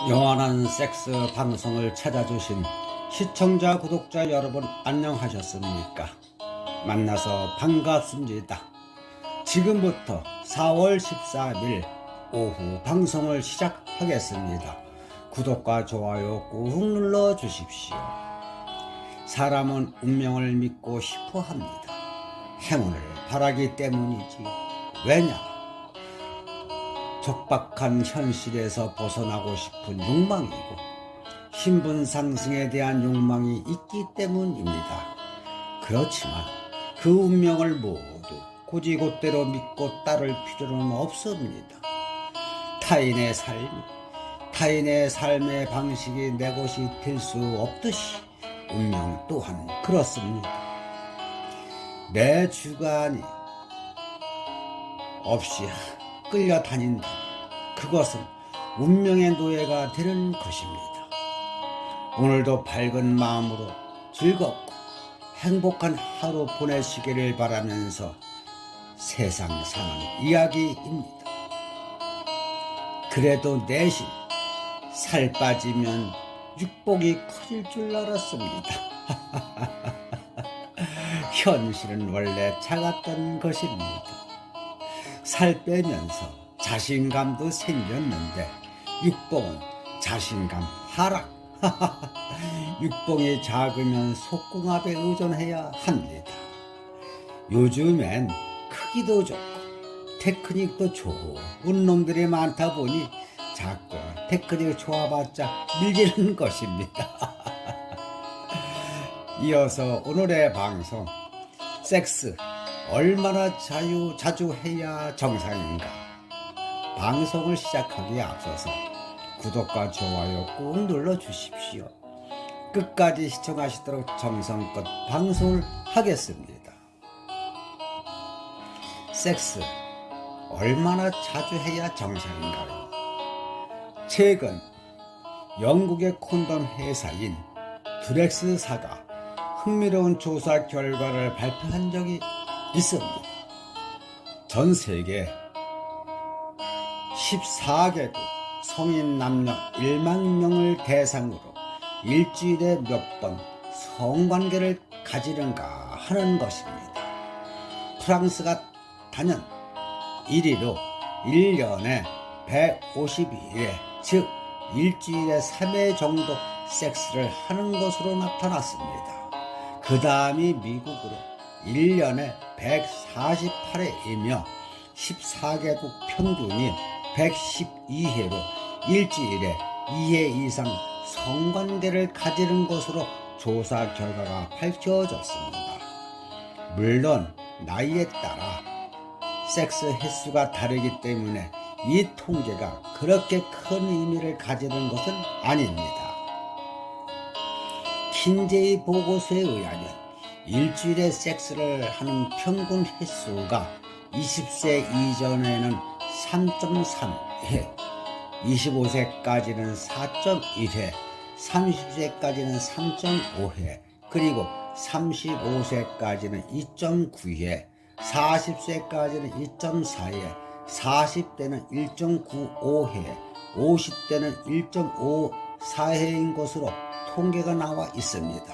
영원한 섹스 방송을 찾아주신 시청자, 구독자 여러분 안녕하셨습니까? 만나서 반갑습니다. 지금부터 4월 14일 오후 방송을 시작하겠습니다. 구독과 좋아요 꾹 눌러 주십시오. 사람은 운명을 믿고 싶어 합니다. 행운을 바라기 때문이지. 왜냐? 척박한 현실에서 벗어나고 싶은 욕망이고 신분 상승에 대한 욕망이 있기 때문입니다. 그렇지만 그 운명을 모두 고지곳대로 믿고 따를 필요는 없습니다. 타인의 삶의 방식이 내 것이 될 수 없듯이 운명 또한 그렇습니다. 내 주관이 없이 끌려다닌다. 그것은 운명의 노예가 되는 것입니다. 오늘도 밝은 마음으로 즐겁고 행복한 하루 보내시기를 바라면서 세상 사는 이야기입니다. 그래도 내심 살 빠지면 육복이 커질 줄 알았습니다. 현실은 원래 작았던 것입니다. 살 빼면서 자신감도 생겼는데 육봉은 자신감 하락. 육봉이 작으면 속궁합에 의존해야 합니다. 요즘엔 크기도 좋고 테크닉도 좋은 놈들이 많다 보니 자꾸 테크닉 좋아봤자 밀리는 것입니다. 이어서 오늘의 방송, 섹스 얼마나 자주 해야 정상인가? 방송을 시작하기에 앞서서 구독과 좋아요 꾹 눌러 주십시오. 끝까지 시청하시도록 정성껏 방송을 하겠습니다. 섹스 얼마나 자주 해야 정상인가요? 최근 영국의 콘돔 회사인 듀렉스사가 흥미로운 조사 결과를 발표한 적이 있습니다. 전 세계 14개국 성인 남녀 1만 명을 대상으로 일주일에 몇 번 성관계를 가지는가 하는 것입니다. 프랑스가 단연 1위로 1년에 152회, 즉 일주일에 3회 정도 섹스를 하는 것으로 나타났습니다. 그 다음이 미국으로 1년에 148회이며 14개국 평균이 112회로 일주일에 2회 이상 성관계를 가지는 것으로 조사 결과가 밝혀졌습니다. 물론 나이에 따라 섹스 횟수가 다르기 때문에 이 통계가 그렇게 큰 의미를 가지는 것은 아닙니다. 킨제이 보고서에 의하면 일주일에 섹스를 하는 평균 횟수가 20세 이전에는 3.3회, 25세까지는 4.1회, 30세까지는 3.5회, 그리고 35세까지는 2.9회, 40세까지는 2.4회, 40대는 1.95회, 50대는 1.54회인 것으로 통계가 나와 있습니다.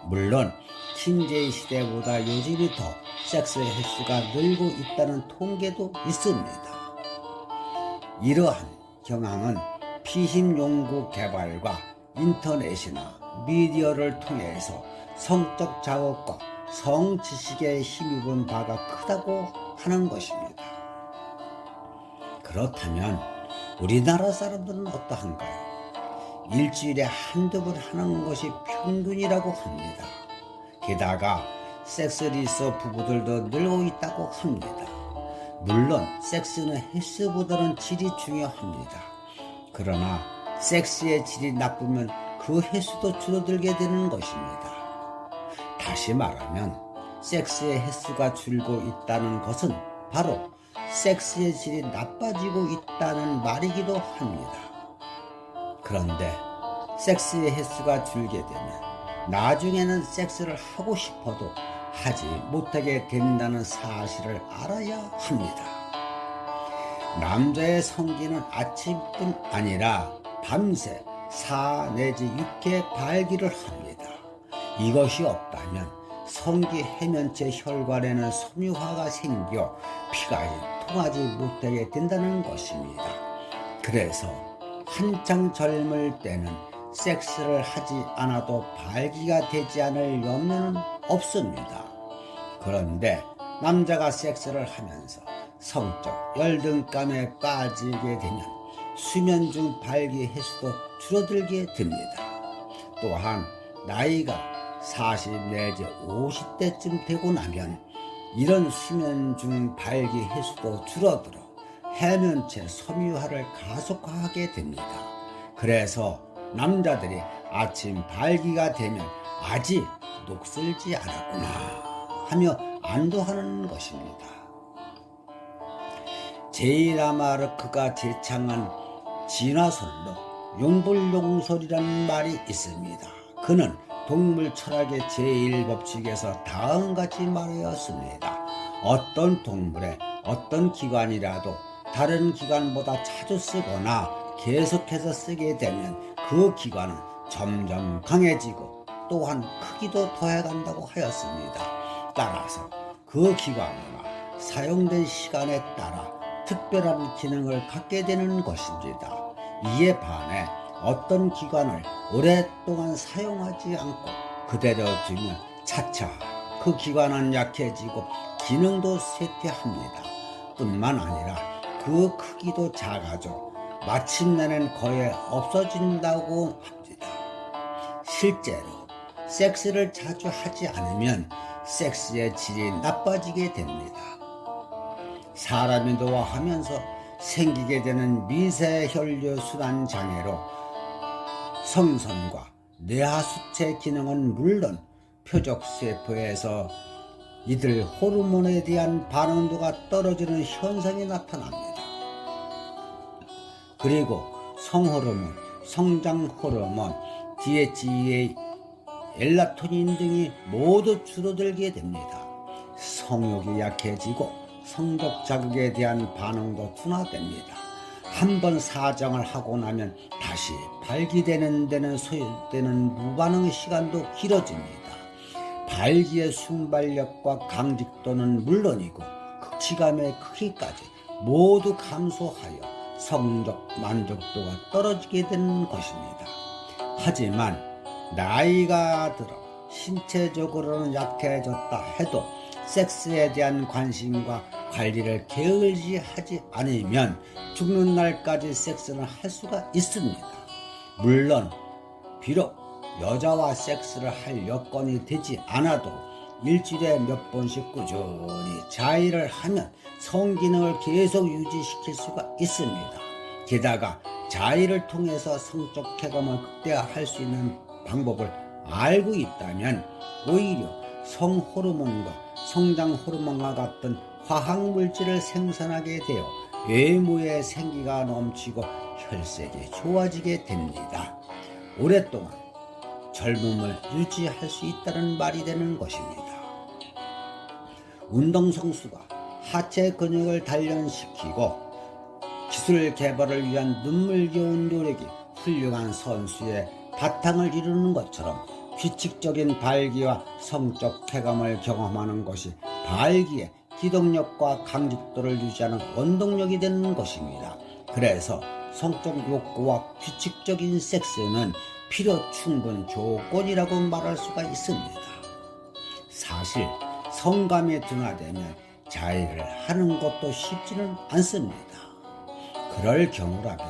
물론 킨제이 시대보다 요즘이 더 섹스 횟수가 늘고 있다는 통계도 있습니다. 이러한 경향은 피임 연구 개발과 인터넷이나 미디어를 통해서 성적 자극과 성지식에 힘입은 바가 크다고 하는 것입니다. 그렇다면 우리나라 사람들은 어떠한가요? 일주일에 한두 번 하는 것이 평균이라고 합니다. 게다가 섹스리서 부부들도 늘고 있다고 합니다. 물론 섹스는 횟수보다는 질이 중요합니다. 그러나 섹스의 질이 나쁘면 그 횟수도 줄어들게 되는 것입니다. 다시 말하면 섹스의 횟수가 줄고 있다는 것은 바로 섹스의 질이 나빠지고 있다는 말이기도 합니다. 그런데 섹스의 횟수가 줄게 되면 나중에는 섹스를 하고 싶어도 하지 못하게 된다는 사실을 알아야 합니다. 남자의 성기는 아침뿐 아니라 밤새 4 내지 6회 발기를 합니다. 이것이 없다면 성기 해면체 혈관에는 섬유화가 생겨 피가 통하지 못하게 된다는 것입니다. 그래서 한창 젊을 때는 섹스를 하지 않아도 발기가 되지 않을 염려는 없습니다. 그런데 남자가 섹스를 하면서 성적 열등감에 빠지게 되면 수면 중 발기 횟수도 줄어들게 됩니다. 또한 나이가 40 내지 50대쯤 되고 나면 이런 수면 중 발기 횟수도 줄어들어 해면체 섬유화를 가속화하게 됩니다. 그래서 남자들이 아침 발기가 되면 아직 녹슬지 않았구나 하며 안도하는 것입니다. 제이라마르크가 제창한 진화설로 용불용설이라는 말이 있습니다. 그는 동물 철학의 제1법칙에서 다음같이 말하였습니다. 어떤 동물의 어떤 기관이라도 다른 기관보다 자주 쓰거나 계속해서 쓰게 되면 그 기관은 점점 강해지고 또한 크기도 더해간다고 하였습니다. 따라서 그 기관과 사용된 시간에 따라 특별한 기능을 갖게 되는 것입니다. 이에 반해 어떤 기관을 오랫동안 사용하지 않고 그대로 두면 차차 그 기관은 약해지고 기능도 쇠퇴합니다. 뿐만 아니라 그 크기도 작아져 마침내는 거의 없어진다고 합니다. 실제로 섹스를 자주 하지 않으면 섹스의 질이 나빠지게 됩니다. 사람이 노화하면서 생기게 되는 미세혈류 순환 장애로 성선과 뇌하수체 기능은 물론 표적세포에서 이들 호르몬에 대한 반응도가 떨어지는 현상이 나타납니다. 그리고 성호르몬, 성장호르몬, DHEA, 엘라토닌 등이 모두 줄어들게 됩니다. 성욕이 약해지고 성적 자극에 대한 반응도 둔화됩니다. 한번 사정을 하고 나면 다시 발기되는 데는 소요되는 무반응 시간도 길어집니다. 발기의 순발력과 강직도는 물론이고 극치감의 크기까지 모두 감소하여 성적 만족도가 떨어지게 되는 것입니다. 하지만 나이가 들어 신체적으로는 약해졌다 해도 섹스에 대한 관심과 관리를 게을리 하지 않으면 죽는 날까지 섹스를 할 수가 있습니다. 물론 비록 여자와 섹스를 할 여건이 되지 않아도 일주일에 몇 번씩 꾸준히 자위를 하면 성기능을 계속 유지시킬 수가 있습니다. 게다가 자위를 통해서 성적 쾌감을 극대화할 수 있는 방법을 알고 있다면 오히려 성호르몬과 성장호르몬과 같은 화학물질을 생산하게 되어 외모에 생기가 넘치고 혈색이 좋아지게 됩니다. 오랫동안 젊음을 유지할 수 있다는 말이 되는 것입니다. 운동선수가 하체 근육을 단련시키고 기술 개발을 위한 눈물겨운 노력이 훌륭한 선수의 바탕을 이루는 것처럼 규칙적인 발기와 성적 쾌감을 경험하는 것이 발기의 기동력과 강직도를 유지하는 원동력이 되는 것입니다. 그래서 성적 욕구와 규칙적인 섹스는 필요 충분 조건이라고 말할 수가 있습니다. 사실 성감이 둔화되면 자위를 하는 것도 쉽지는 않습니다. 그럴 경우라면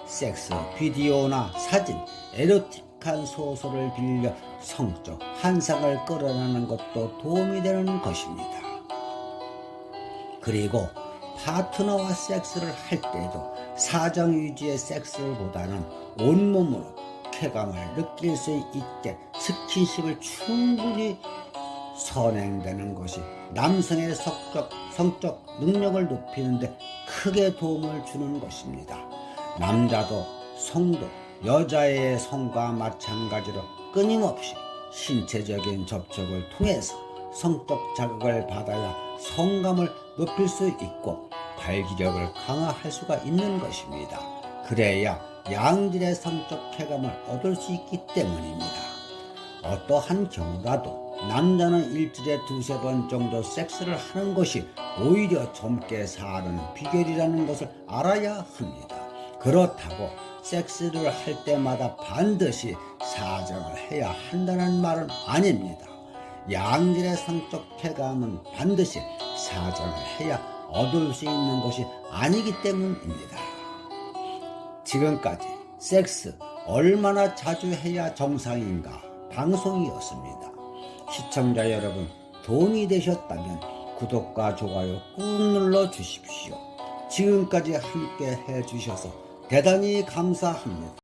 섹스 비디오나 사진, 에로틱한 소설을 빌려 성적 환상을 끌어내는 것도 도움이 되는 것입니다. 그리고 파트너와 섹스를 할 때도 사정 유지의 섹스보다는 온몸으로 쾌감을 느낄 수 있게 스킨십을 충분히 선행되는 것이 남성의 성적 능력을 높이는 데 크게 도움을 주는 것입니다. 남자도 성도 여자의 성과 마찬가지로 끊임없이 신체적인 접촉을 통해서 성적 자극을 받아야 성감을 높일 수 있고 발기력을 강화할 수가 있는 것입니다. 그래야 양질의 성적 쾌감을 얻을 수 있기 때문입니다. 어떠한 경우라도 남자는 일주일에 두세 번 정도 섹스를 하는 것이 오히려 젊게 사는 비결이라는 것을 알아야 합니다. 그렇다고 섹스를 할 때마다 반드시 사정을 해야 한다는 말은 아닙니다. 양질의 성적 쾌감은 반드시 사정을 해야 얻을 수 있는 것이 아니기 때문입니다. 지금까지 섹스 얼마나 자주 해야 정상인가 방송이었습니다. 시청자 여러분, 도움이 되셨다면 구독과 좋아요 꾹 눌러 주십시오. 지금까지 함께 해주셔서 대단히 감사합니다.